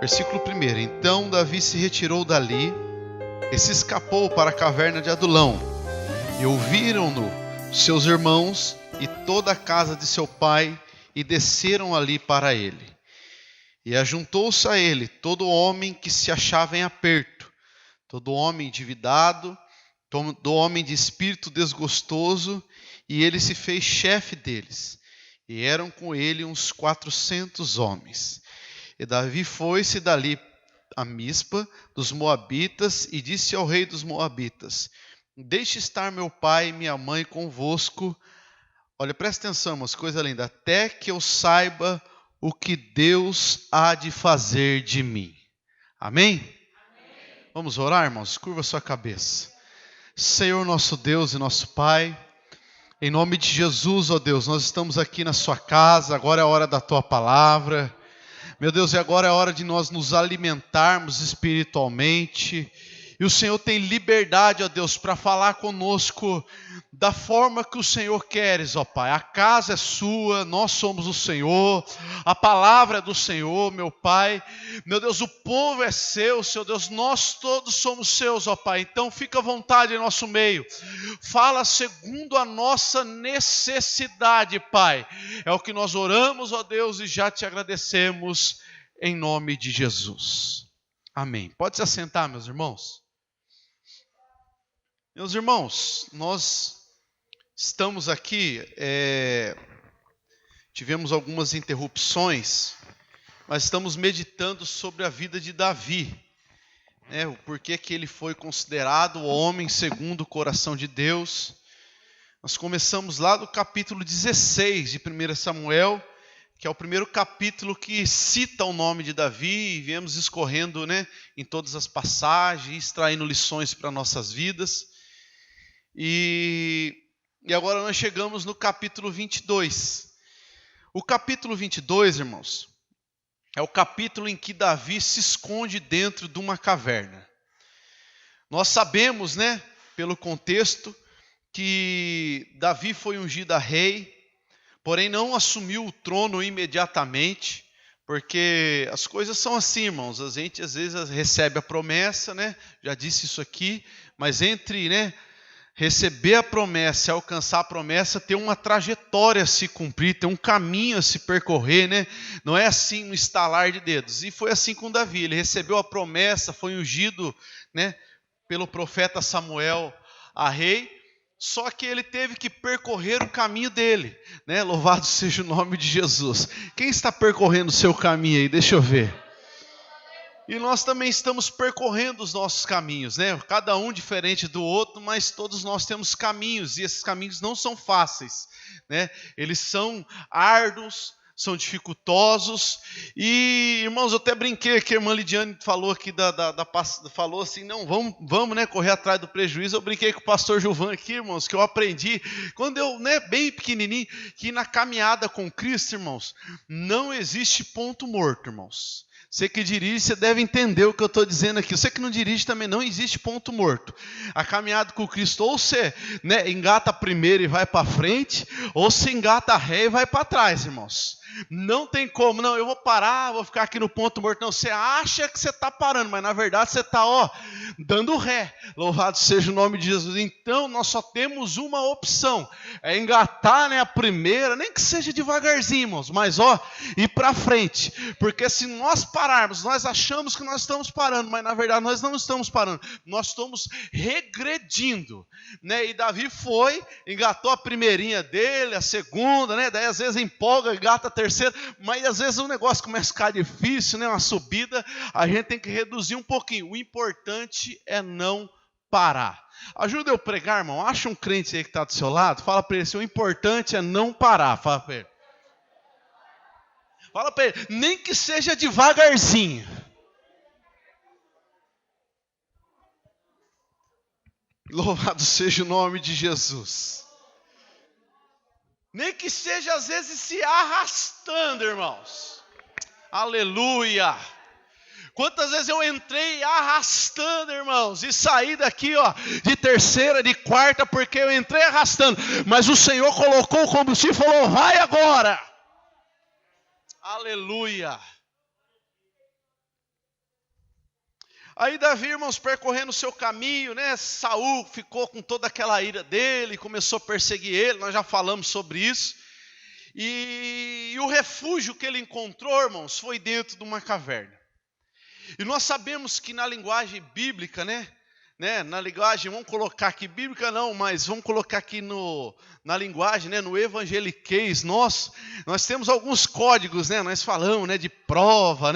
Versículo 1. Então Davi se retirou dali e se escapou para a caverna de Adulão. E ouviram-no seus irmãos e toda a casa de seu pai, e desceram ali para ele. E ajuntou-se a ele todo homem que se achava em aperto, todo homem endividado, todo homem de espírito desgostoso, e ele se fez chefe deles. E eram com ele uns 400 homens. E Davi foi-se dali a Mispa dos Moabitas, e disse ao rei dos Moabitas: deixe estar meu pai e minha mãe convosco. Olha, presta atenção, umas coisas lindas. Até que eu saiba o que Deus há de fazer de mim. Amém? Amém. Vamos orar, irmãos? Curva sua cabeça. Senhor nosso Deus e nosso Pai, em nome de Jesus, ó Deus, nós estamos aqui na sua casa, agora é a hora da tua palavra. Meu Deus, e agora é a hora de nós nos alimentarmos espiritualmente. E o Senhor tem liberdade, ó Deus, para falar conosco da forma que o Senhor queres, ó Pai. A casa é sua, nós somos o Senhor, a palavra é do Senhor, meu Pai. Meu Deus, o povo é seu, Senhor Deus, nós todos somos seus, ó Pai. Então fica à vontade em nosso meio. Fala segundo a nossa necessidade, Pai. É o que nós oramos, ó Deus, e já te agradecemos em nome de Jesus. Amém. Pode se assentar, meus irmãos. Meus irmãos, nós estamos aqui, tivemos algumas interrupções, mas estamos meditando sobre a vida de Davi, o porquê que ele foi considerado o homem segundo o coração de Deus. Nós começamos lá do capítulo 16 de 1 Samuel, que é o primeiro capítulo que cita o nome de Davi, e viemos escorrendo em todas as passagens, extraindo lições para nossas vidas. E agora nós chegamos no capítulo 22. O capítulo 22, irmãos, é o capítulo em que Davi se esconde dentro de uma caverna. Nós sabemos, pelo contexto, que Davi foi ungido a rei, porém não assumiu o trono imediatamente, porque as coisas são assim, irmãos. A gente às vezes recebe a promessa, já disse isso aqui, mas entre receber a promessa e alcançar a promessa, tem uma trajetória a se cumprir, tem um caminho a se percorrer, Não é assim no estalar de dedos. E foi assim com Davi. Ele recebeu a promessa, foi ungido, pelo profeta Samuel a rei, só que ele teve que percorrer o caminho dele, Louvado seja o nome de Jesus. Quem está percorrendo o seu caminho aí? Deixa eu ver. E nós também estamos percorrendo os nossos caminhos, Cada um diferente do outro, mas todos nós temos caminhos, e esses caminhos não são fáceis, Eles são árduos, são dificultosos. E, irmãos, eu até brinquei que a irmã Lidiane falou aqui, falou assim, não, vamos correr atrás do prejuízo. Eu brinquei com o pastor Gilvan aqui, irmãos, que eu aprendi, quando eu, bem pequenininho, que na caminhada com Cristo, irmãos, não existe ponto morto, irmãos. Você que dirige, você deve entender o que eu estou dizendo aqui. Você que não dirige também, não existe ponto morto. A caminhada com Cristo, ou você engata primeiro e vai para frente, ou você engata ré e vai para trás, irmãos. Não tem como, não, eu vou parar, vou ficar aqui no ponto morto. Não, você acha que você está parando, mas na verdade você está dando ré. Louvado seja o nome de Jesus. Então nós só temos uma opção, é engatar a primeira, nem que seja devagarzinho, irmãos, mas ir para frente. Porque se nós pararmos, nós achamos que nós estamos parando, mas na verdade nós não estamos parando, nós estamos regredindo, E Davi engatou a primeirinha dele, a segunda, daí às vezes empolga, engata a terceira, mas às vezes o negócio começa a ficar difícil, uma subida, a gente tem que reduzir um pouquinho. O importante é não parar. Ajuda eu a pregar, irmão. Acha um crente aí que está do seu lado, fala para ele assim, o importante é não parar. Fala para ele. Fala para ele, nem que seja devagarzinho. Louvado seja o nome de Jesus. Nem que seja às vezes se arrastando, irmãos. Aleluia. Quantas vezes eu entrei arrastando, irmãos, e saí daqui, de terceira, de quarta, porque eu entrei arrastando. Mas o Senhor colocou o combustível e falou, vai agora. Aleluia. Aí Davi, irmãos, percorrendo o seu caminho, né? Saul ficou com toda aquela ira dele, começou a perseguir ele, nós já falamos sobre isso. E o refúgio que ele encontrou, irmãos, foi dentro de uma caverna. E nós sabemos que na linguagem bíblica, na linguagem, vamos colocar aqui, bíblica não, mas vamos colocar aqui na linguagem, no evangeliquez, nós temos alguns códigos, nós falamos, de prova,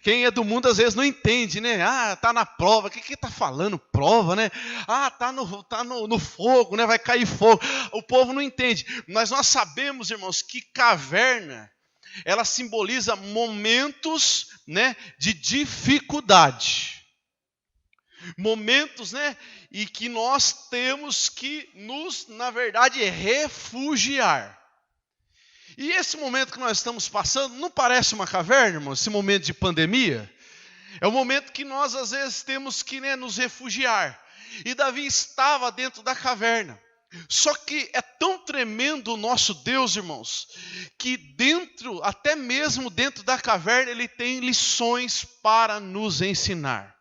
quem é do mundo às vezes não entende, tá na prova, o que está falando, prova, tá no fogo, vai cair fogo, o povo não entende, mas nós sabemos, irmãos, que caverna, ela simboliza momentos, de dificuldade. Momentos, e que nós temos que nos, na verdade, refugiar. E esse momento que nós estamos passando, não parece uma caverna, irmão? Esse momento de pandemia, é um momento que nós às vezes temos que nos refugiar. E Davi estava dentro da caverna. Só que é tão tremendo o nosso Deus, irmãos, que até mesmo dentro da caverna, Ele tem lições para nos ensinar.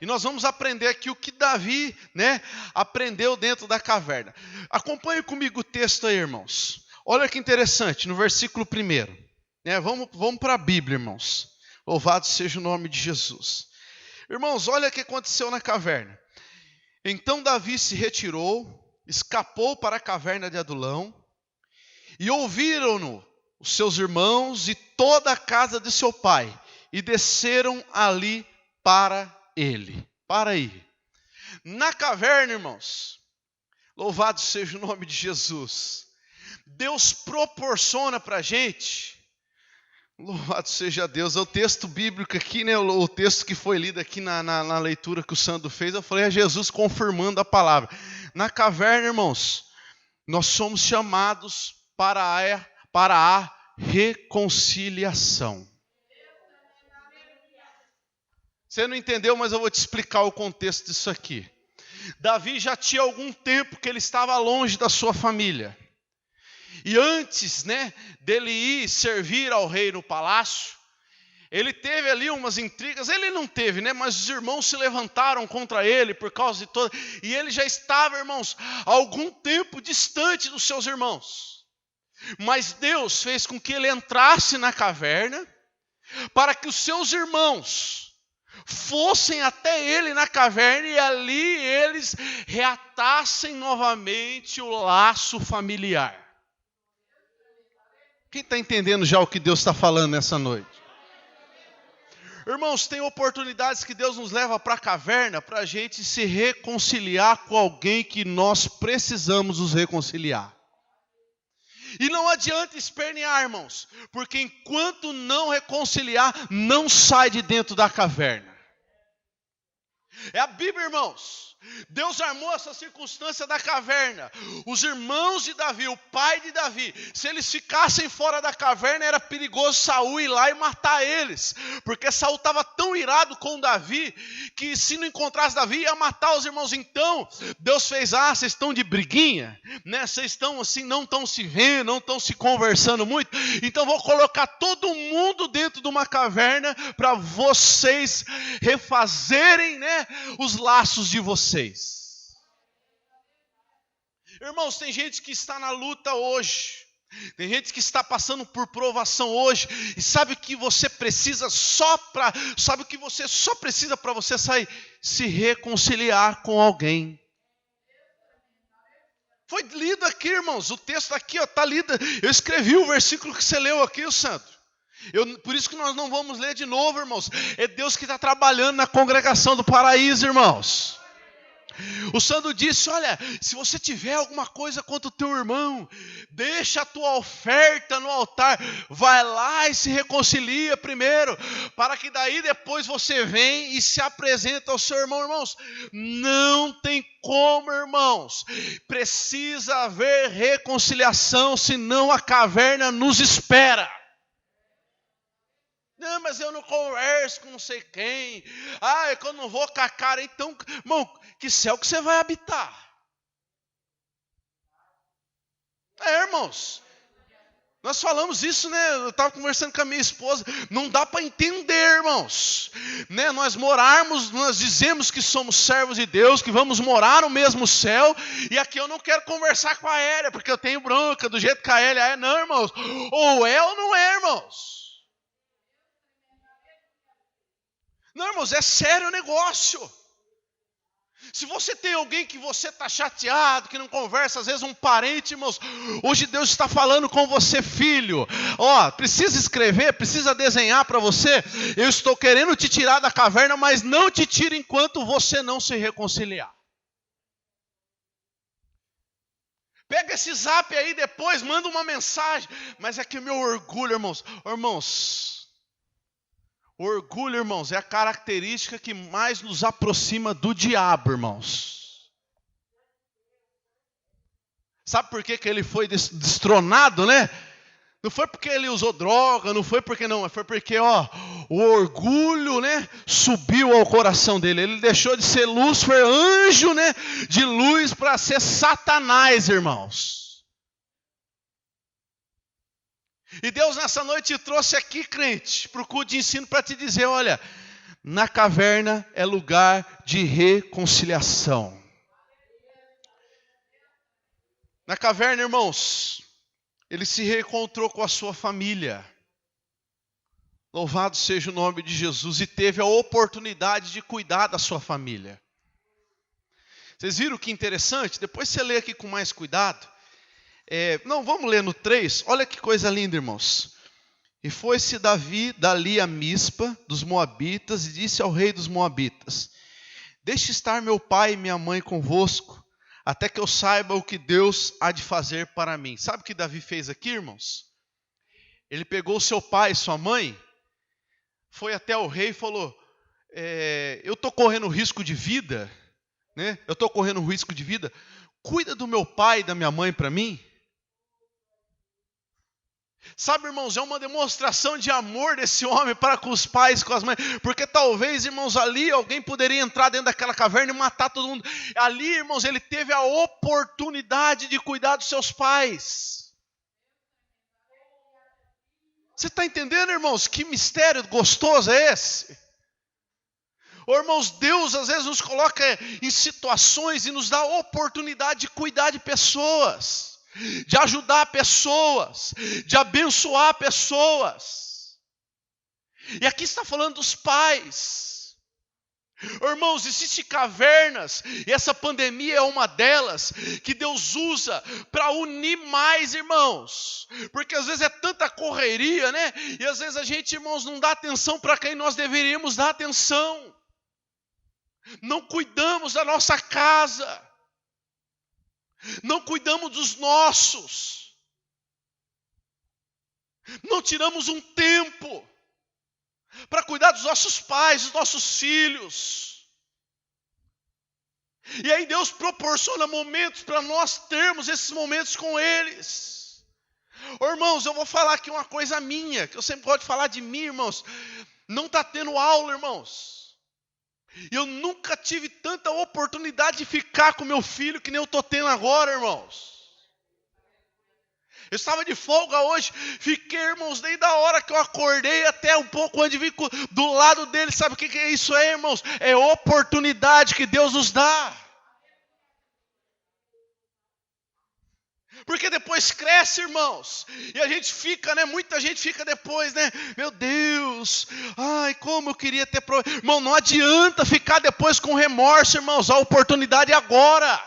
E nós vamos aprender aqui o que Davi, aprendeu dentro da caverna. Acompanhe comigo o texto aí, irmãos. Olha que interessante, no versículo 1. Vamos para a Bíblia, irmãos. Louvado seja o nome de Jesus. Irmãos, olha o que aconteceu na caverna. Então Davi se retirou, escapou para a caverna de Adulão, e ouviram-no os seus irmãos e toda a casa de seu pai, e desceram ali para ele. Para aí. Na caverna, irmãos, louvado seja o nome de Jesus, Deus proporciona para a gente, louvado seja Deus, é o texto bíblico aqui, o texto que foi lido aqui na leitura que o Sandro fez, eu falei, é Jesus confirmando a palavra. Na caverna, irmãos, nós somos chamados para a reconciliação. Você não entendeu, mas eu vou te explicar o contexto disso aqui. Davi já tinha algum tempo que ele estava longe da sua família. E antes, dele ir servir ao rei no palácio, ele teve ali umas intrigas, ele não teve, mas os irmãos se levantaram contra ele por causa de todo, e ele já estava, irmãos, há algum tempo distante dos seus irmãos. Mas Deus fez com que ele entrasse na caverna, para que os seus irmãos fossem até ele na caverna, e ali eles reatassem novamente o laço familiar. Quem está entendendo já o que Deus está falando nessa noite? Irmãos, tem oportunidades que Deus nos leva para a caverna para a gente se reconciliar com alguém que nós precisamos nos reconciliar. E não adianta espernear, irmãos, porque enquanto não reconciliar, não sai de dentro da caverna. É a Bíblia, irmãos. Deus armou essa circunstância da caverna. Os irmãos de Davi, o pai de Davi, se eles ficassem fora da caverna, era perigoso Saul ir lá e matar eles. Porque Saul estava tão irado com Davi, que se não encontrasse Davi, ia matar os irmãos. Então, Deus fez, vocês estão de briguinha? Vocês estão assim, não estão se vendo, não estão se conversando muito? Então vou colocar todo mundo dentro de uma caverna, para vocês refazerem, os laços de vocês. Irmãos, tem gente que está na luta hoje, tem gente que está passando por provação hoje, e sabe o que você precisa para você sair? Se reconciliar com alguém. Foi lido aqui, irmãos, o texto aqui está lido, eu escrevi o versículo que você leu aqui, o santo. Por isso que nós não vamos ler de novo, irmãos. É Deus que está trabalhando na congregação do paraíso, irmãos. O Sandro disse, olha, se você tiver alguma coisa contra o teu irmão, deixa a tua oferta no altar, vai lá e se reconcilia primeiro, para que daí depois você vem e se apresenta ao seu irmão. Irmãos, não tem como, irmãos, precisa haver reconciliação, senão a caverna nos espera. Não, mas eu não converso com não sei quem. É que eu não vou com a cara. Então, irmão, que céu que você vai habitar? Irmãos. Nós falamos isso, né? Eu estava conversando com a minha esposa. Não dá para entender, irmãos. Né? Nós dizemos que somos servos de Deus, que vamos morar no mesmo céu. E aqui eu não quero conversar com a Hélia, porque eu tenho bronca do jeito que a Hélia é. Não, irmãos. Ou é ou não é, irmãos. Não, irmãos, é sério o negócio. Se você tem alguém que você está chateado, que não conversa, às vezes um parente, irmãos, hoje Deus está falando com você, filho. Ó, precisa escrever, precisa desenhar para você. Eu estou querendo te tirar da caverna, mas não te tiro enquanto você não se reconciliar. Pega esse zap aí depois, manda uma mensagem. Mas é que o meu orgulho, irmãos, o orgulho, irmãos, é a característica que mais nos aproxima do diabo, irmãos. Sabe por que ele foi destronado, né? Não foi porque ele usou droga, não foi porque foi porque, o orgulho, né, subiu ao coração dele. Ele deixou de ser Lúcifer, anjo, né, de luz, para ser Satanás, irmãos. E Deus nessa noite te trouxe aqui, crente, para o culto de ensino para te dizer, olha, na caverna é lugar de reconciliação. Na caverna, irmãos, ele se reencontrou com a sua família. Louvado seja o nome de Jesus. E teve a oportunidade de cuidar da sua família. Vocês viram que interessante? Depois você lê aqui com mais cuidado. Vamos ler no 3. Olha que coisa linda, irmãos. E foi-se Davi dali a Mispa dos Moabitas e disse ao rei dos Moabitas: deixe estar meu pai e minha mãe convosco, até que eu saiba o que Deus há de fazer para mim. Sabe o que Davi fez aqui, irmãos? Ele pegou seu pai e sua mãe, foi até o rei e falou: eu estou correndo risco de vida, né? Eu estou correndo risco de vida. Cuida do meu pai e da minha mãe para mim. Sabe, irmãos, é uma demonstração de amor desse homem para com os pais, com as mães. Porque talvez, irmãos, ali alguém poderia entrar dentro daquela caverna e matar todo mundo. Ali, irmãos, ele teve a oportunidade de cuidar dos seus pais. Você está entendendo, irmãos, que mistério gostoso é esse? Irmãos, Deus às vezes nos coloca em situações e nos dá a oportunidade de cuidar de pessoas, de ajudar pessoas, de abençoar pessoas. E aqui está falando dos pais. Irmãos, existem cavernas, e essa pandemia é uma delas, que Deus usa para unir mais, irmãos. Porque às vezes é tanta correria, né? E às vezes a gente, irmãos, não dá atenção para quem nós deveríamos dar atenção. Não cuidamos da nossa casa. Não cuidamos dos nossos. Não tiramos um tempo para cuidar dos nossos pais, dos nossos filhos. E aí Deus proporciona momentos para nós termos esses momentos com eles. Irmãos, eu vou falar aqui uma coisa minha, que eu sempre gosto de falar de mim, irmãos. Não está tendo aula, irmãos. Eu nunca tive tanta oportunidade de ficar com meu filho que nem eu estou tendo agora, irmãos. Eu estava de folga hoje, fiquei, irmãos, desde a hora que eu acordei até um pouco antes de vir do lado dele. Sabe o que é isso aí, irmãos? É oportunidade que Deus nos dá. Porque depois cresce, irmãos, e a gente fica, né? Muita gente fica depois, né? Meu Deus, ai, como eu queria ter... Irmão, não adianta ficar depois com remorso, irmãos, a oportunidade é agora.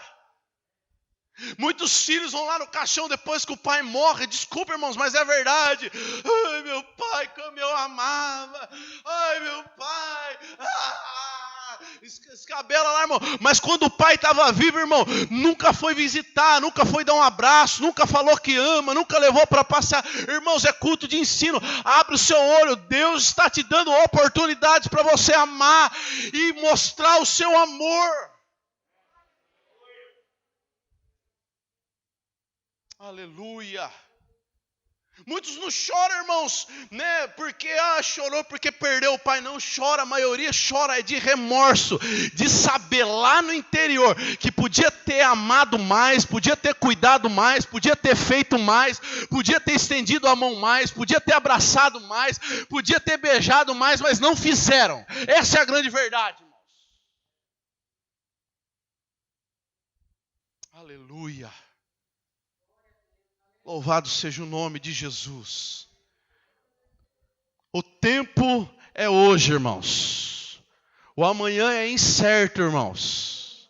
Muitos filhos vão lá no caixão depois que o pai morre. Desculpa, irmãos, mas é verdade. Ai, meu pai, como eu amava. Ai, meu pai. Escabela lá, irmão. Mas quando o pai estava vivo, irmão, nunca foi visitar, nunca foi dar um abraço, nunca falou que ama, nunca levou para passear. Irmãos, é culto de ensino. Abre o seu olho. Deus está te dando oportunidades para você amar e mostrar o seu amor. Aleluia. Muitos não choram, irmãos, né? Porque chorou porque perdeu o pai. Não chora, a maioria chora é de remorso, de saber lá no interior que podia ter amado mais, podia ter cuidado mais, podia ter feito mais, podia ter estendido a mão mais, podia ter abraçado mais, podia ter beijado mais, mas não fizeram. Essa é a grande verdade, irmãos. Aleluia. Louvado seja o nome de Jesus. O tempo é hoje, irmãos. O amanhã é incerto, irmãos.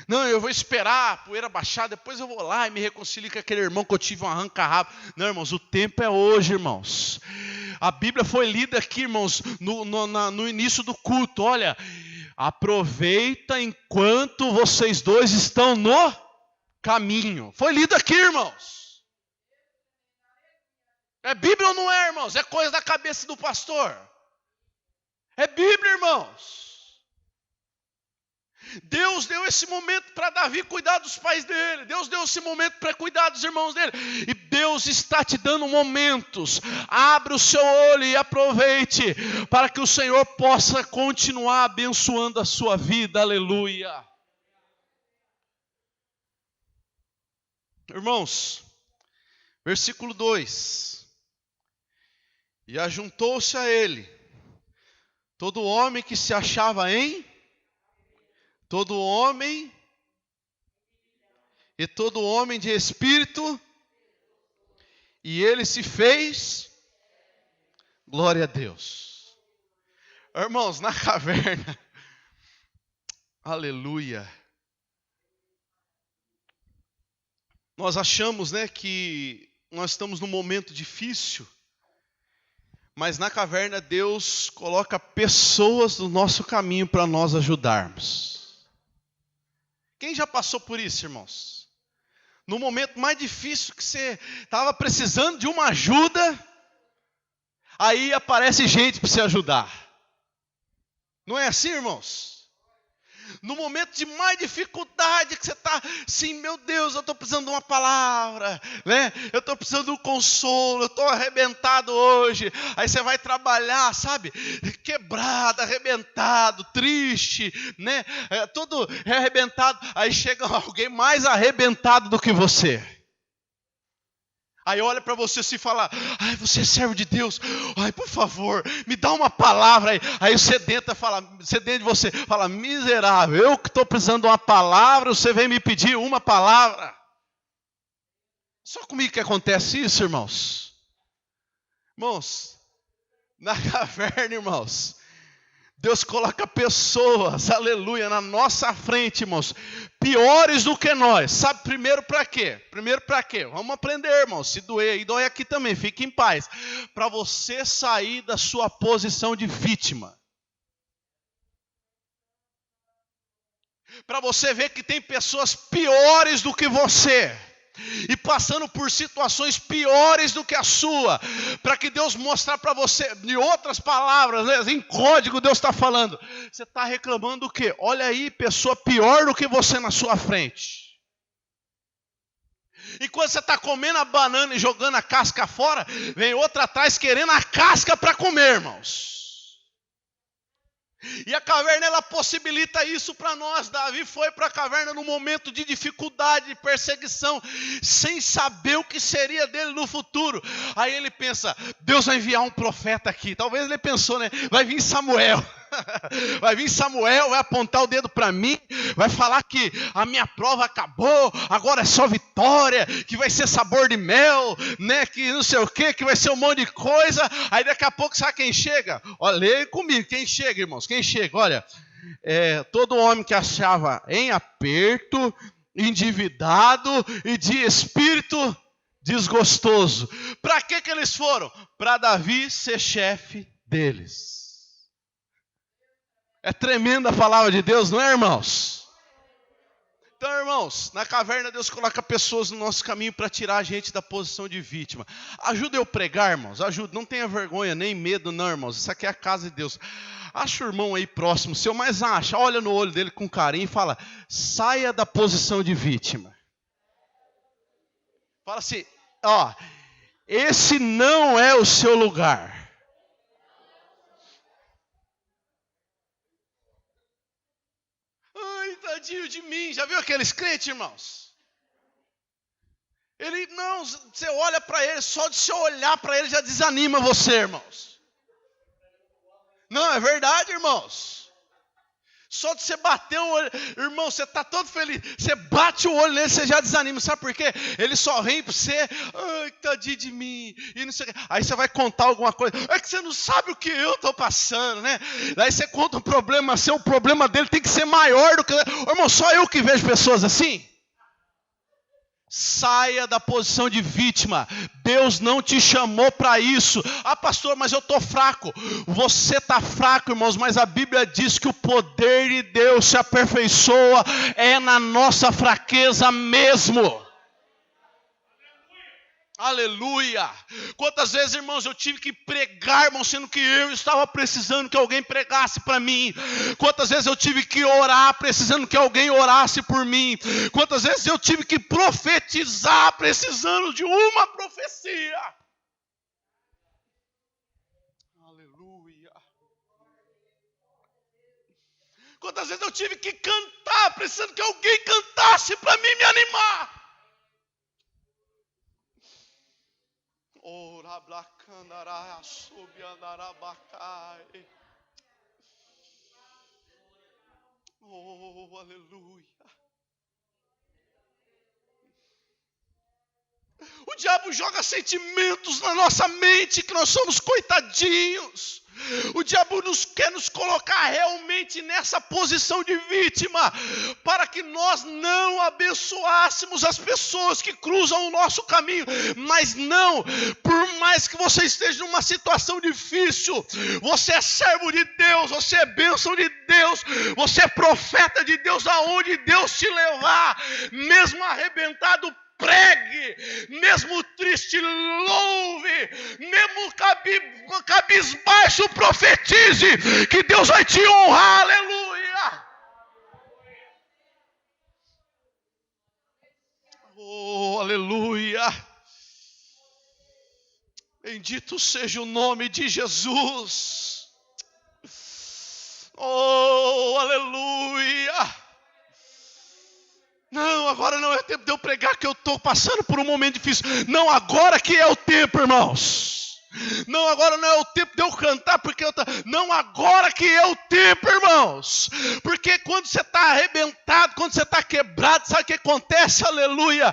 Não, eu vou esperar a poeira baixar, depois eu vou lá e me reconcilio com aquele irmão que eu tive um arranca-rabo. Não, irmãos, o tempo é hoje, irmãos. A Bíblia foi lida aqui, irmãos, no início do culto. Olha, aproveita enquanto vocês dois estão no caminho. Foi lido aqui, irmãos. É Bíblia ou não é, irmãos? É coisa da cabeça do pastor. É Bíblia, irmãos. Deus deu esse momento para Davi cuidar dos pais dele. Deus deu esse momento para cuidar dos irmãos dele. E Deus está te dando momentos. Abre o seu olho e aproveite para que o Senhor possa continuar abençoando a sua vida. Aleluia. Irmãos, versículo 2. E ajuntou-se a ele todo homem que se achava em, todo homem e todo homem de espírito, e ele se fez, glória a Deus. Irmãos, na caverna, aleluia, nós achamos, né, que nós estamos num momento difícil, mas na caverna Deus coloca pessoas no nosso caminho para nós ajudarmos. Quem já passou por isso, irmãos? No momento mais difícil que você estava precisando de uma ajuda, aí aparece gente para te ajudar. Não é assim, irmãos? No momento de mais dificuldade que você está, sim, meu Deus, eu estou precisando de uma palavra, né? Eu estou precisando de um consolo, eu estou arrebentado hoje. Aí você vai trabalhar, sabe? Quebrado, arrebentado, triste, né? Todo arrebentado. Aí chega alguém mais arrebentado do que você. Aí olha para você assim e fala, ai, você é servo de Deus, ai, por favor, me dá uma palavra aí. Aí o sedento de você fala, miserável, eu que estou precisando de uma palavra, você vem me pedir uma palavra. Só comigo que acontece isso, irmãos. Irmãos, na caverna, irmãos, Deus coloca pessoas, aleluia, na nossa frente, irmãos, piores do que nós. Sabe, primeiro para quê? Vamos aprender, irmãos, se doer, e dói aqui também, fique em paz. Para você sair da sua posição de vítima. Para você ver que tem pessoas piores do que você. E passando por situações piores do que a sua, para que Deus mostrar para você, em outras palavras, né, em código Deus está falando, você está reclamando o quê? Olha aí, pessoa pior do que você na sua frente. E quando você está comendo a banana e jogando a casca fora, vem outra atrás querendo a casca para comer, irmãos. E a caverna, ela possibilita isso para nós. Davi foi para a caverna num momento de dificuldade, de perseguição, sem saber o que seria dele no futuro. Aí ele pensa, Deus vai enviar um profeta aqui. Talvez ele pensou, né? Vai vir Samuel. Vai vir Samuel, vai apontar o dedo para mim, vai falar que a minha prova acabou, agora é só vitória, que vai ser sabor de mel, né? Que não sei o que vai ser um monte de coisa. Aí daqui a pouco sabe quem chega? Olha, leia comigo, quem chega, irmãos? Quem chega? Olha, todo homem que achava em aperto, endividado e de espírito desgostoso. Para que eles foram? Para Davi ser chefe deles. É tremenda a palavra de Deus, não é, irmãos? Então, irmãos, na caverna Deus coloca pessoas no nosso caminho para tirar a gente da posição de vítima. Ajuda eu pregar, irmãos, ajuda. Não tenha vergonha, nem medo, não, irmãos. Isso aqui é a casa de Deus. Acha o irmão aí próximo seu, mas acha, olha no olho dele com carinho e fala, saia da posição de vítima. Fala assim, ó, esse não é o seu lugar. Ai, tadinho de mim. Já viu aqueles crentes, irmãos? Ele, não, você olha para ele, só de você olhar para ele já desanima você, irmãos. Não, é verdade, irmãos. Só de você bater o olho, irmão, você está todo feliz. Você bate o olho nele, você já desanima. Sabe por quê? Ele só vem para você, ai, tadinho de mim. E não sei o quê. Aí você vai contar alguma coisa. É que você não sabe o que eu estou passando, né? Daí você conta um problema seu, o problema dele tem que ser maior do que... Irmão, só eu que vejo pessoas assim. Saia da posição de vítima. Deus não te chamou para isso. Ah, pastor, mas eu estou fraco. Você está fraco, irmãos, mas a Bíblia diz que o poder de Deus se aperfeiçoa é na nossa fraqueza mesmo. Aleluia! Quantas vezes, irmãos, eu tive que pregar, irmão, sendo que eu estava precisando que alguém pregasse para mim. Quantas vezes eu tive que orar, precisando que alguém orasse por mim. Quantas vezes eu tive que profetizar, precisando de uma profecia. Aleluia! Quantas vezes eu tive que cantar, precisando que alguém cantasse para mim me animar. Oh, aleluia. O diabo joga sentimentos na nossa mente que nós somos coitadinhos. O diabo quer nos colocar realmente nessa posição de vítima, para que nós não abençoássemos as pessoas que cruzam o nosso caminho. Mas não, por mais que você esteja numa situação difícil, você é servo de Deus, você é bênção de Deus, você é profeta de Deus, aonde Deus te levar, mesmo arrebentado, pregue, mesmo triste, louve, mesmo cabisbaixo, profetize, que Deus vai te honrar, aleluia. Oh, aleluia. Bendito seja o nome de Jesus. Oh, aleluia. Não, agora não é tempo de eu pregar que eu estou passando por um momento difícil. Não, agora que é o tempo, irmãos. Não, agora não é o tempo de eu cantar, porque não, agora que é o tempo, irmãos. Porque quando você está arrebentado, quando você está quebrado, sabe o que acontece? Aleluia.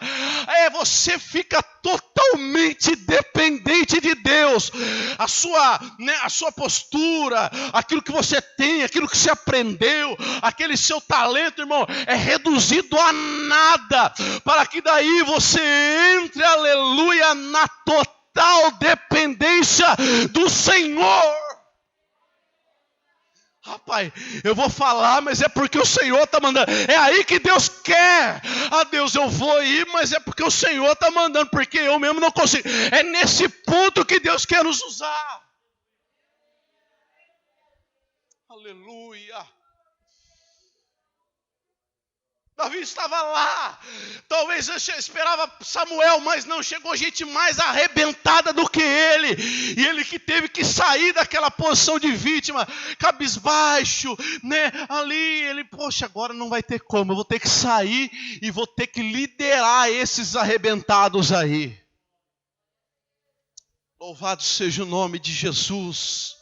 Você fica totalmente dependente de Deus. A sua postura, aquilo que você tem, aquilo que você aprendeu, aquele seu talento, irmão, é reduzido a nada, para que daí você entre, aleluia, na total dependência do Senhor. Rapaz, eu vou falar, mas é porque o Senhor está mandando. É aí que Deus quer. Ah, Deus, eu vou ir, mas é porque o Senhor está mandando, porque eu mesmo não consigo. É nesse ponto que Deus quer nos usar. Aleluia. Davi estava lá, talvez eu esperava Samuel, mas não, chegou gente mais arrebentada do que ele, e ele que teve que sair daquela posição de vítima, cabisbaixo, né, ali, ele, poxa, agora não vai ter como, eu vou ter que sair e vou ter que liderar esses arrebentados aí. Louvado seja o nome de Jesus.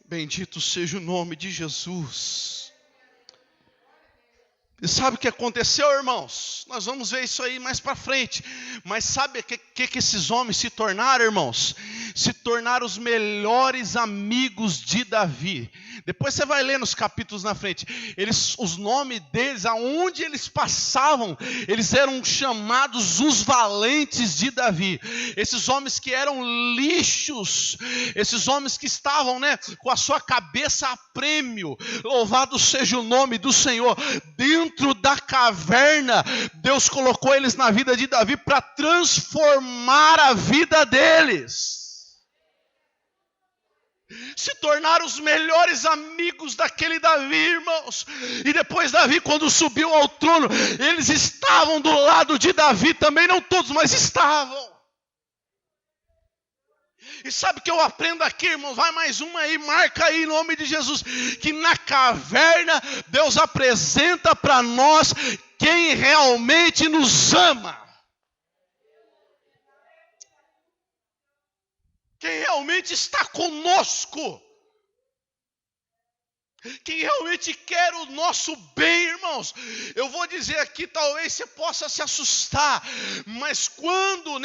Bendito seja o nome de Jesus. E sabe o que aconteceu, irmãos? Nós vamos ver isso aí mais para frente. Mas sabe o que esses homens se tornaram, irmãos? Se tornaram os melhores amigos de Davi. Depois você vai ler nos capítulos na frente. Os nomes deles, aonde eles passavam, eles eram chamados os valentes de Davi. Esses homens que eram lixos, esses homens que estavam, né, com a sua cabeça a prêmio. Louvado seja o nome do Senhor. Dentro da caverna, Deus colocou eles na vida de Davi para transformar a vida deles. se tornaram os melhores amigos daquele Davi, irmãos. E depois Davi, quando subiu ao trono, eles estavam do lado de Davi também, não todos, mas estavam. E sabe o que eu aprendo aqui, irmãos? Vai mais uma aí, marca aí em nome de Jesus, que na caverna Deus apresenta para nós quem realmente nos ama. Quem realmente está conosco. Quem realmente quer o nosso bem, irmãos. Eu vou dizer aqui, talvez você possa se assustar, mas quando,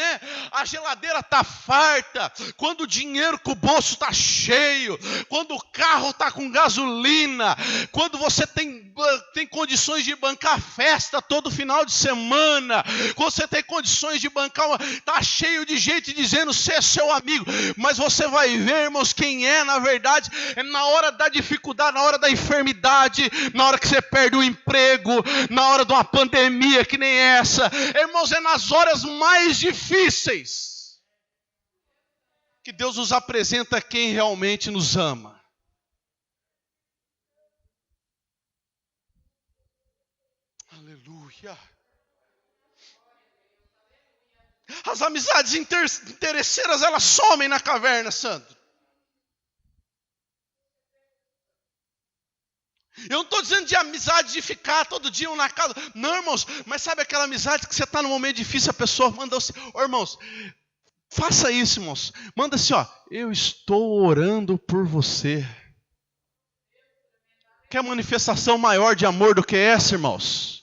a geladeira está farta, quando o dinheiro com o bolso está cheio, quando o carro está com gasolina, quando você tem condições de bancar festa todo final de semana, quando você tem condições de bancar, está cheio de gente dizendo ser seu amigo, mas você vai ver, irmãos, quem é na verdade, é na hora da dificuldade, na hora da enfermidade, na hora que você perde o emprego, na hora de uma pandemia que nem essa, irmãos, é nas horas mais difíceis que Deus nos apresenta quem realmente nos ama. Aleluia. As amizades interesseiras, elas somem na caverna, Sandro. Eu não estou dizendo de amizade de ficar todo dia um na casa. Não, irmãos, mas sabe aquela amizade que você está num momento difícil, a pessoa manda assim, irmãos, faça isso, irmãos. Manda assim, eu estou orando por você. Quer manifestação maior de amor do que essa, irmãos?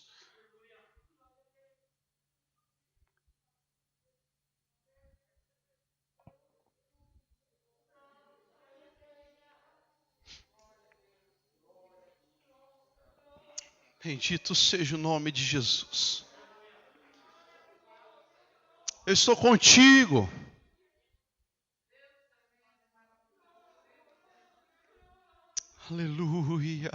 Bendito seja o nome de Jesus. Eu estou contigo. Aleluia.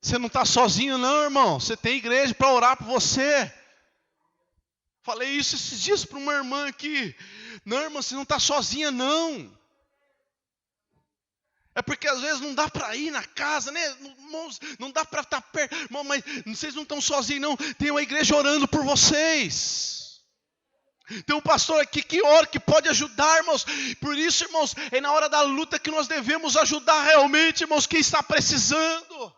Você não está sozinho não, irmão. Você tem igreja para orar por você. Falei isso esses dias para uma irmã aqui. Não, irmã, você não está sozinha não. É porque às vezes não dá para ir na casa, irmãos, não dá para estar perto. Irmão, mas vocês não estão sozinhos não. Tem uma igreja orando por vocês. Tem um pastor aqui que ora, que pode ajudar, irmãos. Por isso, irmãos, é na hora da luta que nós devemos ajudar realmente, irmãos, quem está precisando.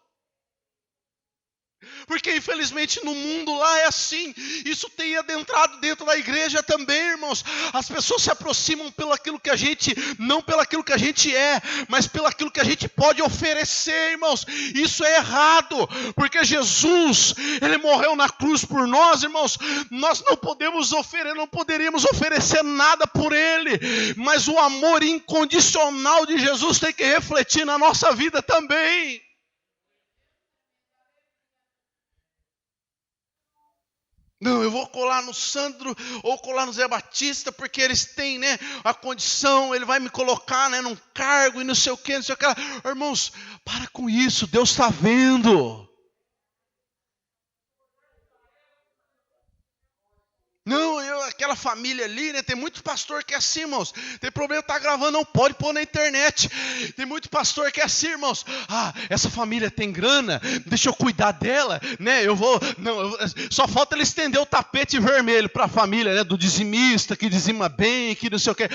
Porque infelizmente no mundo lá é assim. Isso tem adentrado dentro da igreja também, irmãos. As pessoas se aproximam pelo aquilo que a gente, não pelo aquilo que a gente é, mas pelo aquilo que a gente pode oferecer, irmãos. Isso é errado, porque Jesus, Ele morreu na cruz por nós, irmãos. Nós não poderíamos oferecer nada por Ele, mas o amor incondicional de Jesus tem que refletir na nossa vida também. Não, eu vou colar no Sandro ou colar no Zé Batista, porque eles têm, a condição, ele vai me colocar, num cargo e não sei o que, não sei o que. Irmãos, para com isso, Deus está vendo. Não, aquela família ali, tem muito pastor que é assim, irmãos. Tem problema, está gravando, não pode pôr na internet. Tem muito pastor que é assim, irmãos. Essa família tem grana, deixa eu cuidar dela, só falta ele estender o tapete vermelho para a família, do dizimista, que dizima bem, que não sei o quê.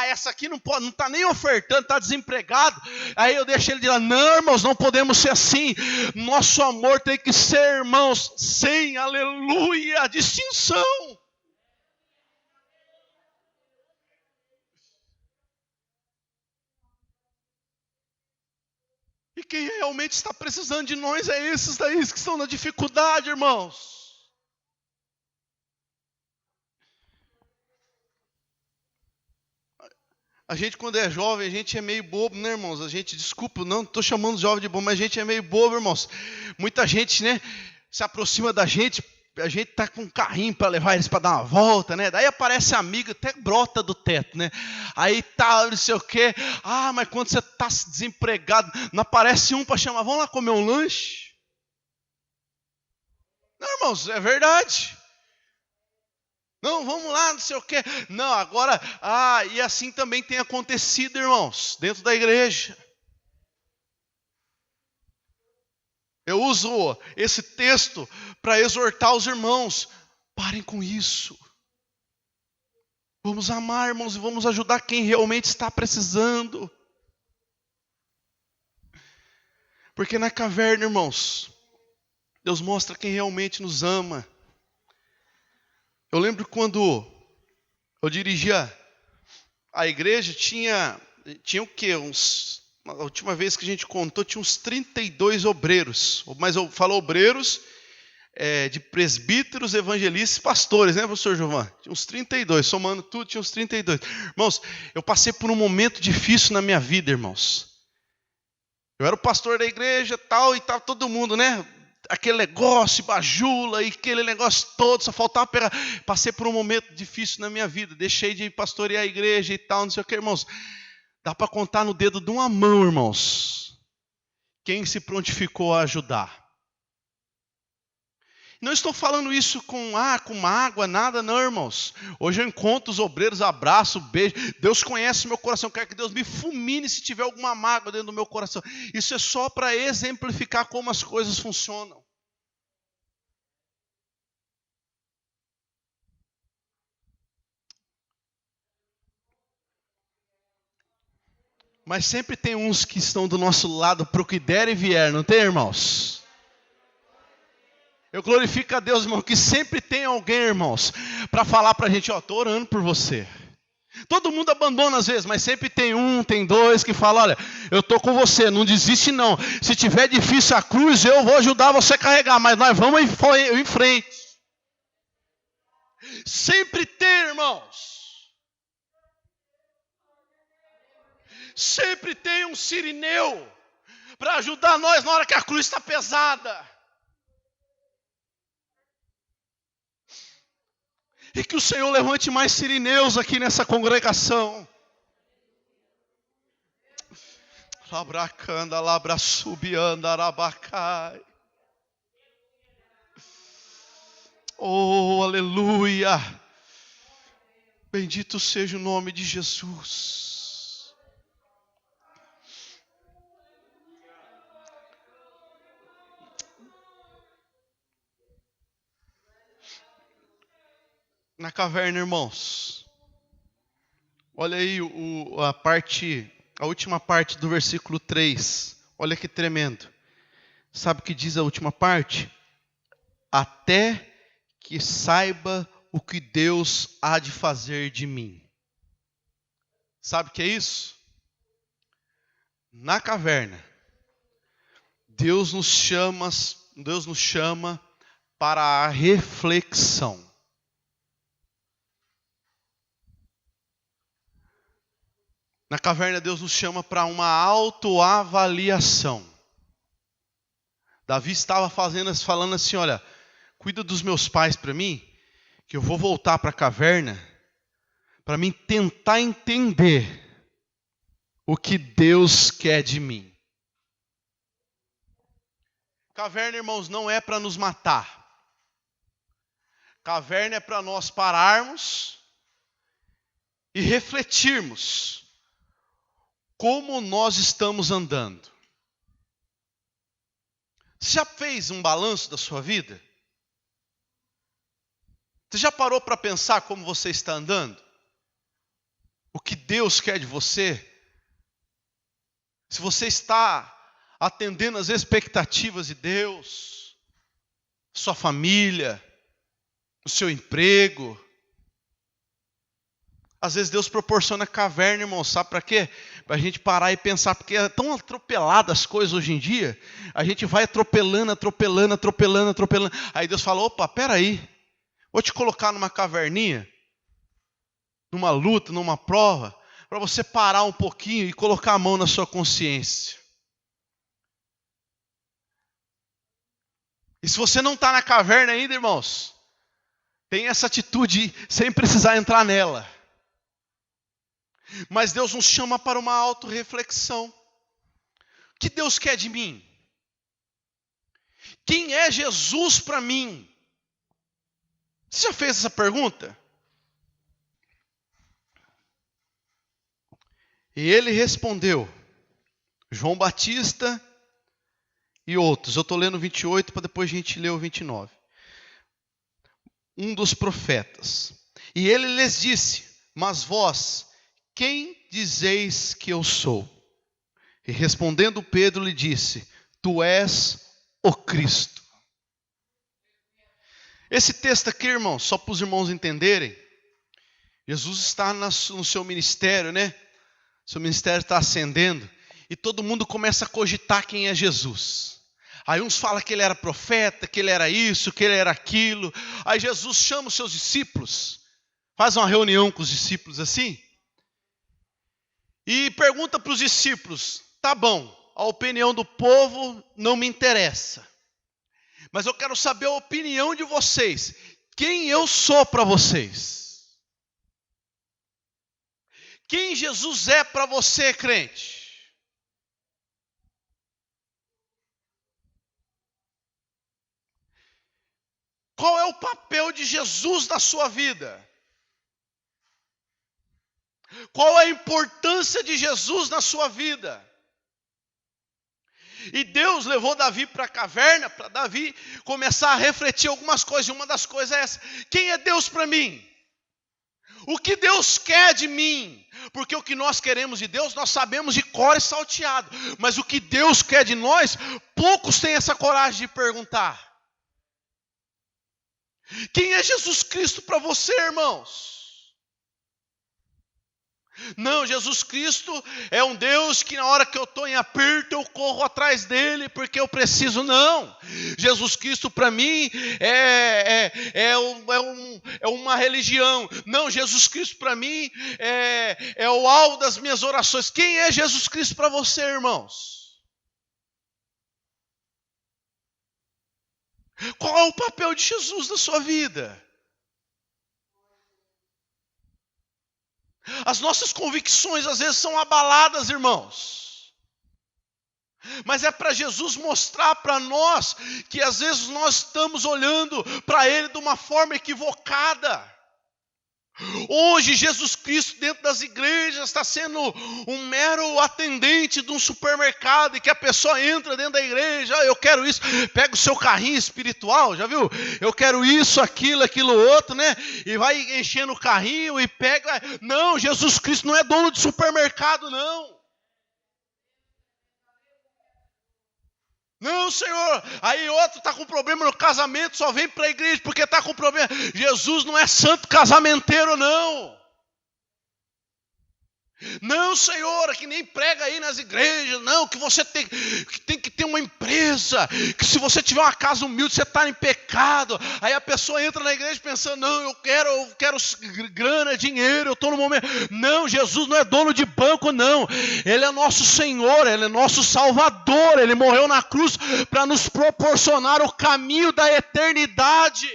Essa aqui não pode, não está nem ofertando, está desempregado. Aí eu deixo ele de lá. Não, irmãos, não podemos ser assim. Nosso amor tem que ser, irmãos, sem, aleluia, distinção. E quem realmente está precisando de nós é esses daí que estão na dificuldade, irmãos. A gente quando é jovem, a gente é meio bobo, irmãos? Desculpa, não estou chamando os jovens de bobo, mas a gente é meio bobo, irmãos. Muita gente, se aproxima da gente, a gente está com um carrinho para levar eles para dar uma volta, Daí aparece amigo, até brota do teto, Aí tá, não sei o quê. Mas quando você está desempregado, não aparece um para chamar, vamos lá comer um lanche? Não, irmãos, é verdade. Não, vamos lá, não sei o quê. Não, agora, e assim também tem acontecido, irmãos, dentro da igreja. Eu uso esse texto para exortar os irmãos. Parem com isso. Vamos amar, irmãos, e vamos ajudar quem realmente está precisando. Porque na caverna, irmãos, Deus mostra quem realmente nos ama. Eu lembro quando eu dirigia a igreja, tinha o quê? A última vez que a gente contou, tinha uns 32 obreiros. Mas eu falo obreiros de presbíteros, evangelistas e pastores, né, pastor Giovan? Tinha uns 32, somando tudo, tinha uns 32. Irmãos, eu passei por um momento difícil na minha vida, irmãos. Eu era o pastor da igreja, tal, e tal, todo mundo, né? Aquele negócio, bajula, e aquele negócio todo, só faltava pegar. Passei por um momento difícil na minha vida, deixei de pastorear a igreja e tal, não sei o que, irmãos. Dá para contar no dedo de uma mão, irmãos, quem se prontificou a ajudar. Não estou falando isso com mágoa, nada não, irmãos. Hoje eu encontro os obreiros, abraço, beijo. Deus conhece o meu coração. Eu quero que Deus me fulmine se tiver alguma mágoa dentro do meu coração. Isso é só para exemplificar como as coisas funcionam. Mas sempre tem uns que estão do nosso lado para o que der e vier, não tem, irmãos? Eu glorifico a Deus, irmão, que sempre tem alguém, irmãos, para falar para a gente, estou orando por você. Todo mundo abandona às vezes, mas sempre tem um, tem dois que falam, olha, eu estou com você, não desiste não. Se tiver difícil a cruz, eu vou ajudar você a carregar, mas nós vamos em frente. Sempre tem, irmãos. Sempre tem um sirineu para ajudar nós na hora que a cruz está pesada. E que o Senhor levante mais sirineus aqui nessa congregação. Labracanda, labrasubianda, arabacai. Oh, aleluia. Bendito seja o nome de Jesus. Na caverna, irmãos. Olha aí a última parte do versículo 3. Olha que tremendo. Sabe o que diz a última parte? Até que saiba o que Deus há de fazer de mim. Sabe o que é isso? Na caverna, Deus nos chama para a reflexão. Na caverna, Deus nos chama para uma autoavaliação. Davi estava falando assim, olha, cuida dos meus pais para mim, que eu vou voltar para a caverna, para mim tentar entender o que Deus quer de mim. Caverna, irmãos, não é para nos matar. Caverna é para nós pararmos e refletirmos como nós estamos andando. Você já fez um balanço da sua vida? Você já parou para pensar como você está andando? O que Deus quer de você? Se você está atendendo às expectativas de Deus, sua família, o seu emprego. Às vezes Deus proporciona caverna, irmão, sabe para quê? Para a gente parar e pensar, porque é tão atropelada as coisas hoje em dia, a gente vai atropelando. Aí Deus fala, opa, peraí, vou te colocar numa caverninha, numa luta, numa prova, para você parar um pouquinho e colocar a mão na sua consciência. E se você não está na caverna ainda, irmãos, tem essa atitude sem precisar entrar nela. Mas Deus nos chama para uma autorreflexão. O que Deus quer de mim? Quem é Jesus para mim? Você já fez essa pergunta? E ele respondeu, João Batista e outros. Eu estou lendo o 28 para depois a gente ler o 29. Um dos profetas. E ele lhes disse, mas vós, quem dizeis que eu sou? E respondendo Pedro lhe disse, tu és o Cristo. Esse texto aqui, irmãos, só para os irmãos entenderem, Jesus está no seu ministério, né? Seu ministério está ascendendo e todo mundo começa a cogitar quem é Jesus. Aí uns falam que ele era profeta, que ele era isso, que ele era aquilo. Aí Jesus chama os seus discípulos, faz uma reunião com os discípulos assim, e pergunta para os discípulos, tá bom, a opinião do povo não me interessa, mas eu quero saber a opinião de vocês. Quem eu sou para vocês? Quem Jesus é para você, crente? Qual é o papel de Jesus na sua vida? Qual a importância de Jesus na sua vida? E Deus levou Davi para a caverna, para Davi começar a refletir algumas coisas. E uma das coisas é essa: quem é Deus para mim? O que Deus quer de mim? Porque o que nós queremos de Deus, nós sabemos de cor e salteado. Mas o que Deus quer de nós, poucos têm essa coragem de perguntar. Quem é Jesus Cristo para você, irmãos? Não, Jesus Cristo é um Deus que na hora que eu estou em aperto eu corro atrás dele porque eu preciso. Não, Jesus Cristo para mim é uma religião. Não, Jesus Cristo para mim é o alvo das minhas orações. Quem é Jesus Cristo para você, irmãos? Qual é o papel de Jesus na sua vida? As nossas convicções às vezes são abaladas, irmãos. Mas é para Jesus mostrar para nós que às vezes nós estamos olhando para Ele de uma forma equivocada. Hoje Jesus Cristo dentro das igrejas está sendo um mero atendente de um supermercado, e que a pessoa entra dentro da igreja, eu quero isso, pega o seu carrinho espiritual, já viu? Eu quero isso, aquilo outro, né? E vai enchendo o carrinho e pega. Não, Jesus Cristo não é dono de supermercado, não. Não, Senhor, aí outro está com problema no casamento, só vem para a igreja porque está com problema. Jesus não é santo casamenteiro, não. Não, Senhor, que nem prega aí nas igrejas. Não, que você tem que ter uma empresa, que se você tiver uma casa humilde, você está em pecado. Aí a pessoa entra na igreja pensando, não, eu quero grana, dinheiro, eu estou no momento. Não, Jesus não é dono de banco, não. Ele é nosso Senhor, Ele é nosso Salvador. Ele morreu na cruz para nos proporcionar o caminho da eternidade.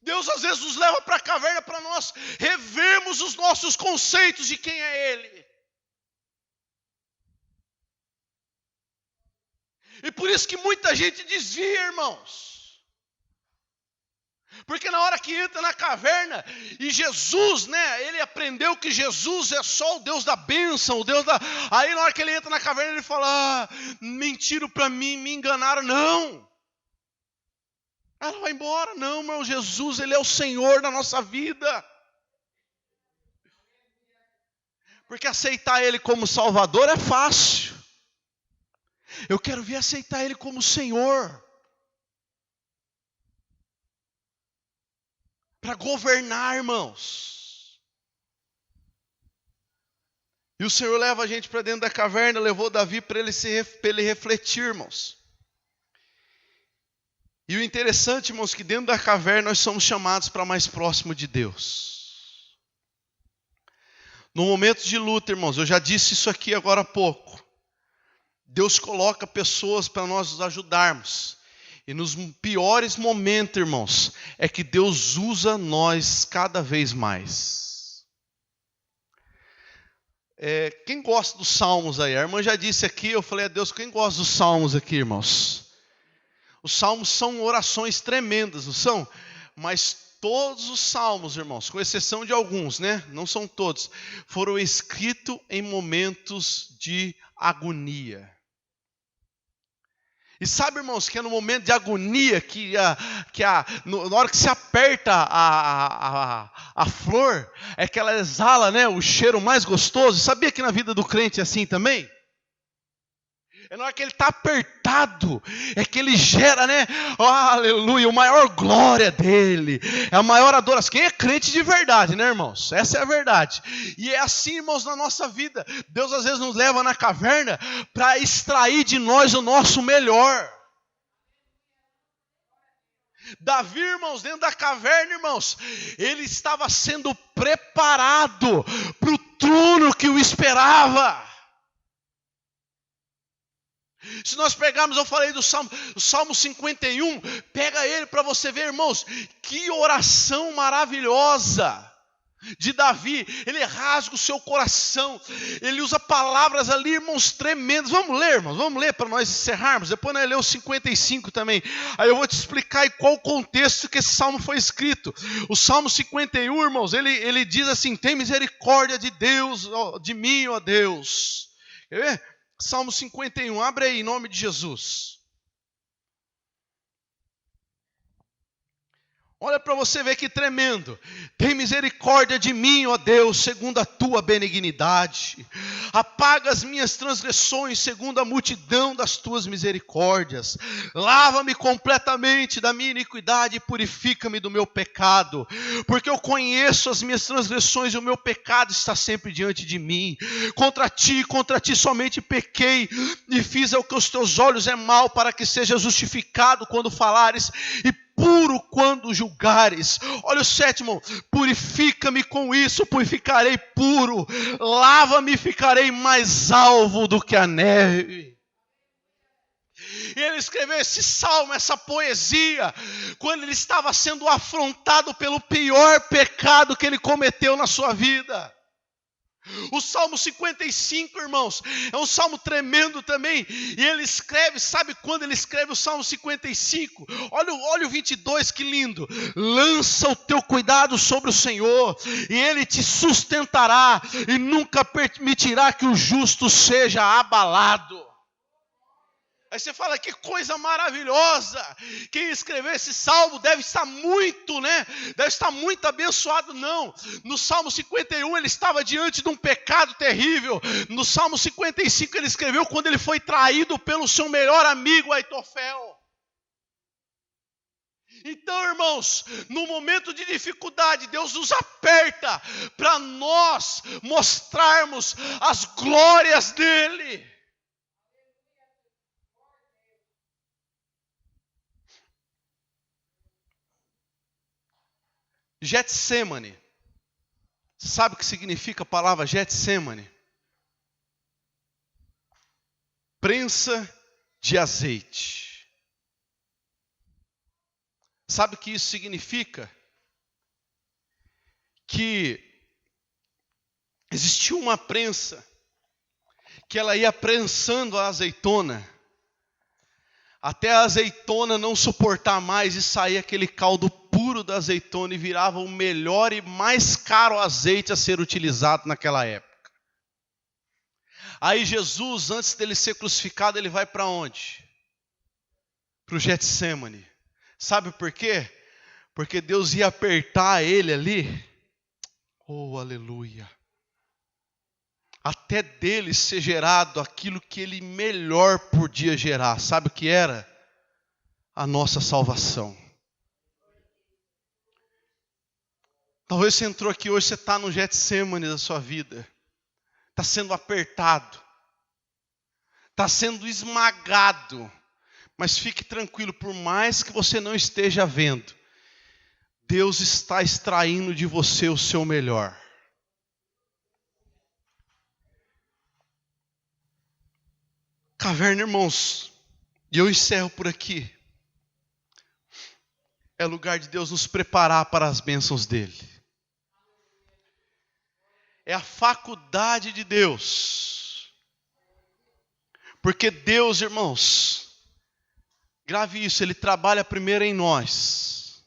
Deus às vezes nos leva para a caverna para nós revermos os nossos conceitos de quem é Ele. E por isso que muita gente desvia, irmãos. Porque na hora que entra na caverna, e Jesus, né, ele aprendeu que Jesus é só o Deus da bênção, o Deus da... Aí na hora que ele entra na caverna, ele fala, mentiram para mim, me enganaram. Não. Ela vai embora. Não, meu Jesus, Ele é o Senhor da nossa vida. Porque aceitar Ele como Salvador é fácil. Eu quero ver aceitar Ele como Senhor. Para governar, irmãos. E o Senhor leva a gente para dentro da caverna, levou Davi para ele refletir, irmãos. E o interessante, irmãos, que dentro da caverna nós somos chamados para mais próximo de Deus. No momento de luta, irmãos, eu já disse isso aqui agora há pouco. Deus coloca pessoas para nós nos ajudarmos. E nos piores momentos, irmãos, é que Deus usa nós cada vez mais. Quem gosta dos salmos aí? A irmã já disse aqui, eu falei a Deus, quem gosta dos salmos aqui, irmãos? Os salmos são orações tremendas, não são? Mas Todos os salmos, irmãos, com exceção de alguns, né? Não são todos, foram escritos em momentos de agonia. E sabe, irmãos, que é no momento de agonia na hora que se aperta a flor, é que ela exala, né, o cheiro mais gostoso. Sabia que na vida do crente é assim também? É na hora que ele está apertado, é que ele gera, né? Oh, aleluia, a maior glória dele, é a maior adoração. Quem é crente de verdade, né, irmãos? Essa é a verdade. E é assim, irmãos, na nossa vida. Deus às vezes nos leva na caverna para extrair de nós o nosso melhor. Davi, irmãos, dentro da caverna, irmãos, ele estava sendo preparado para o trono que o esperava. Se nós pegarmos, eu falei do Salmo 51, pega ele para você ver, irmãos, que oração maravilhosa de Davi. Ele rasga o seu coração, ele usa palavras ali, irmãos, tremendas. Vamos ler, irmãos, vamos ler para nós encerrarmos. Depois nós lemos o 55 também. Aí eu vou te explicar em qual contexto que esse salmo foi escrito. O Salmo 51, irmãos, ele diz assim: tem misericórdia de Deus, de mim, ó Deus. Quer ver? Salmo 51, abre aí em nome de Jesus. Olha para você ver que tremendo. Tem misericórdia de mim, ó Deus, segundo a tua benignidade. Apaga as minhas transgressões, segundo a multidão das tuas misericórdias. Lava-me completamente da minha iniquidade e purifica-me do meu pecado. Porque eu conheço as minhas transgressões e o meu pecado está sempre diante de mim. Contra ti somente pequei e fiz o que aos teus olhos é mal, para que seja justificado quando falares e puro quando julgares. Olha o 7, purifica-me com isso, purificarei puro, lava-me e ficarei mais alvo do que a neve. E ele escreveu esse salmo, essa poesia, quando ele estava sendo afrontado pelo pior pecado que ele cometeu na sua vida. O Salmo 55, irmãos, é um salmo tremendo também. E ele escreve, sabe quando ele escreve o Salmo 55? Olha o 22, que lindo. Lança o teu cuidado sobre o Senhor, e Ele te sustentará, e nunca permitirá que o justo seja abalado. Aí você fala, que coisa maravilhosa. Quem escreveu esse salmo deve estar muito, né? Deve estar muito abençoado. Não, no Salmo 51 ele estava diante de um pecado terrível. No Salmo 55 ele escreveu quando ele foi traído pelo seu melhor amigo Aitofel. Então, irmãos, no momento de dificuldade, Deus nos aperta para nós mostrarmos as glórias dele. Getsemane. Sabe o que significa a palavra Getsemane? Prensa de azeite. Sabe o que isso significa? Que existia uma prensa, que ela ia prensando a azeitona, até a azeitona não suportar mais e sair aquele caldo puro da azeitona e virava o melhor e mais caro azeite a ser utilizado naquela época. Aí Jesus, antes dele ser crucificado, ele vai para onde? Para o Getsemane. Sabe por quê? Porque Deus ia apertar ele ali. Oh, aleluia. Até dele ser gerado aquilo que ele melhor podia gerar. Sabe o que era? A nossa salvação. Talvez você entrou aqui hoje, você está no Getsemane da sua vida. Está sendo apertado. Está sendo esmagado. Mas fique tranquilo, por mais que você não esteja vendo, Deus está extraindo de você o seu melhor. Caverna, irmãos, e eu encerro por aqui. É lugar de Deus nos preparar para as bênçãos dele. É a faculdade de Deus. Porque Deus, irmãos, grave isso, Ele trabalha primeiro em nós,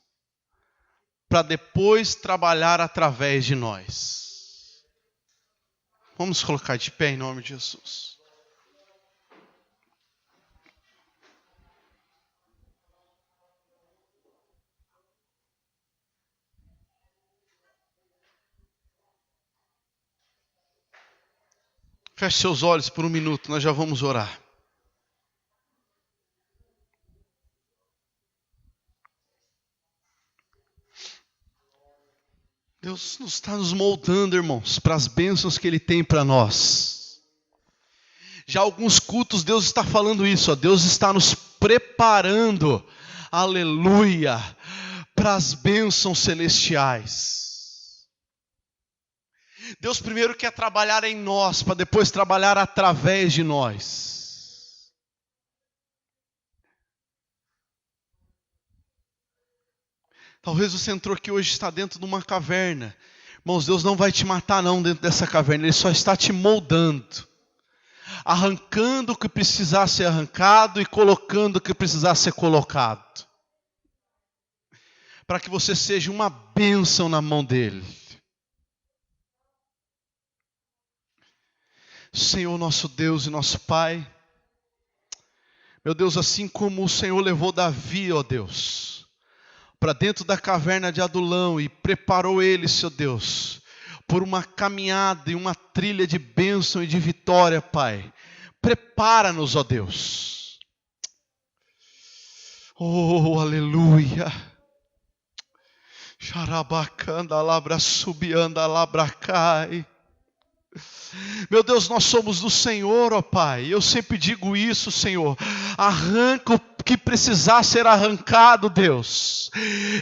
para depois trabalhar através de nós. Vamos colocar de pé em nome de Jesus. Feche seus olhos por um minuto, nós já vamos orar. Deus está nos moldando, irmãos, para as bênçãos que Ele tem para nós. Já alguns cultos Deus está falando isso, ó, Deus está nos preparando, aleluia, para as bênçãos celestiais. Deus primeiro quer trabalhar em nós, para depois trabalhar através de nós. Talvez você entrou aqui hoje e está dentro de uma caverna. Irmãos, Deus não vai te matar não dentro dessa caverna, Ele só está te moldando. Arrancando o que precisar ser arrancado e colocando o que precisar ser colocado. Para que você seja uma bênção na mão dEle. Senhor nosso Deus e nosso Pai, meu Deus, assim como o Senhor levou Davi, ó Deus, para dentro da caverna de Adulão e preparou ele, seu Deus, por uma caminhada e uma trilha de bênção e de vitória, Pai. Prepara-nos, ó Deus. Oh, aleluia. Xarabacanda, labra subianda, labra cai. Meu Deus, nós somos do Senhor, ó Pai. Eu sempre digo isso, Senhor. Arranca o que precisar ser arrancado, Deus.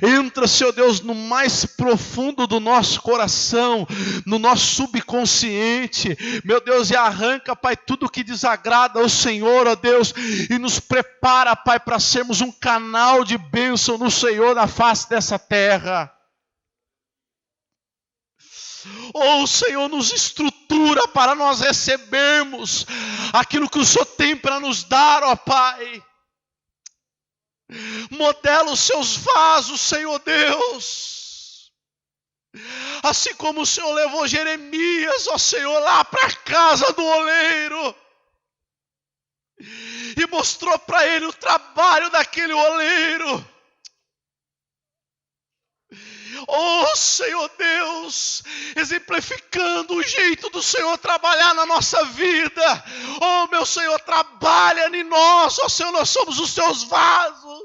Entra, Senhor Deus, no mais profundo do nosso coração, no nosso subconsciente. Meu Deus, e arranca, Pai, tudo que desagrada ao Senhor, ó Deus. E nos prepara, Pai, para sermos um canal de bênção no Senhor na face dessa terra. Oh, Senhor, nos estrutura para nós recebermos aquilo que o Senhor tem para nos dar, ó Pai. Modela os seus vasos, Senhor Deus. Assim como o Senhor levou Jeremias, ó Senhor, lá para a casa do oleiro. E mostrou para ele o trabalho daquele oleiro. Oh, Senhor Deus, exemplificando o jeito do Senhor trabalhar na nossa vida. Oh, meu Senhor, trabalha em nós. Oh, Senhor, nós somos os teus vasos.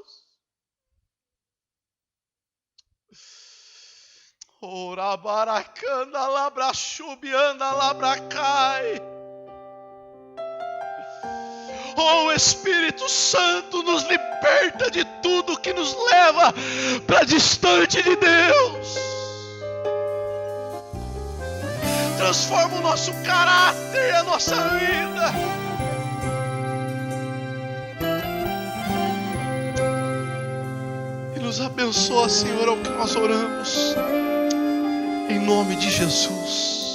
Oh, rabaracanda, labrachubianda, labracai. Oh, Espírito Santo, nos liberta de tudo que nos leva para distante de Deus. Transforma o nosso caráter e a nossa vida. E nos abençoa, Senhor, ao que nós oramos. Em nome de Jesus.